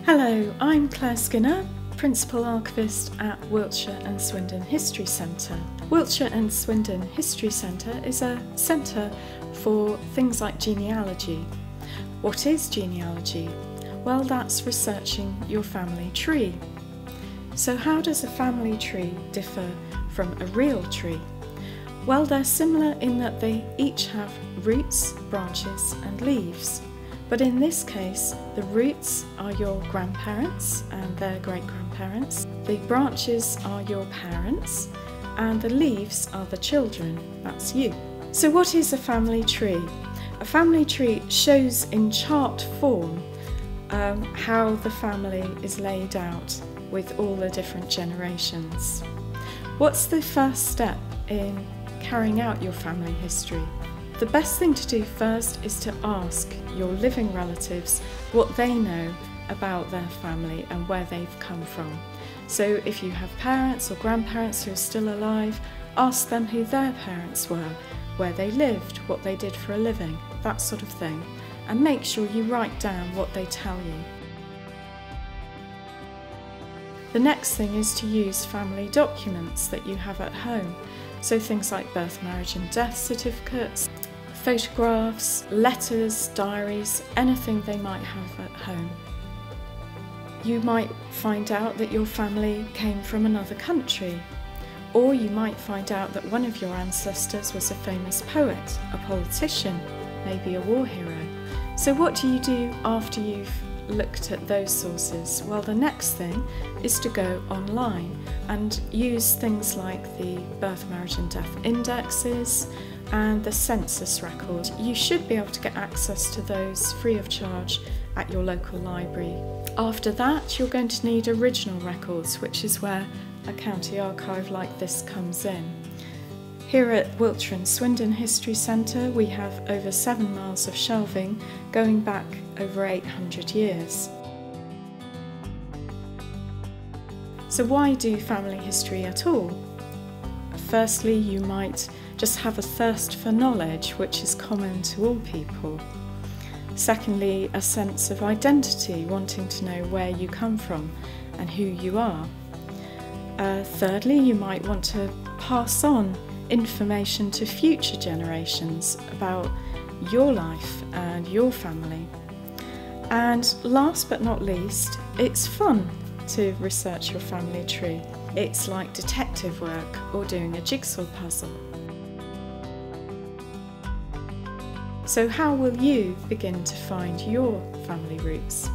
Hello, I'm Claire Skinner, Principal Archivist at Wiltshire and Swindon History Centre. Wiltshire and Swindon History Centre is a centre for things like genealogy. What is genealogy? Well, that's researching your family tree. So how does a family tree differ from a real tree? Well, they're similar in that they each have roots, branches and leaves. But in this case, the roots are your grandparents and their great-grandparents, the branches are your parents, and the leaves are the children, that's you. So what is a family tree? A family tree shows in chart form how the family is laid out with all the different generations. What's the first step in carrying out your family history? The best thing to do first is to ask your living relatives what they know about their family and where they've come from. So if you have parents or grandparents who are still alive, ask them who their parents were, where they lived, what they did for a living, that sort of thing. And make sure you write down what they tell you. The next thing is to use family documents that you have at home. So things like birth, marriage and death certificates, photographs, letters, diaries, anything they might have at home. You might find out that your family came from another country, or you might find out that one of your ancestors was a famous poet, a politician, maybe a war hero. So what do you do after you've looked at those sources? Well, the next thing is to go online and use things like the birth, marriage and death indexes and the census record. You should be able to get access to those free of charge at your local library. After that, you're going to need original records, which is where a county archive like this comes in. Here at Wiltshire and Swindon History Centre, we have over 7 miles of shelving going back over 800 years. So why do family history at all? Firstly, you might just have a thirst for knowledge, which is common to all people. Secondly, a sense of identity, wanting to know where you come from and who you are. Thirdly, you might want to pass on information to future generations about your life and your family. And last but not least, it's fun to research your family tree. It's like detective work or doing a jigsaw puzzle. So how will you begin to find your family roots?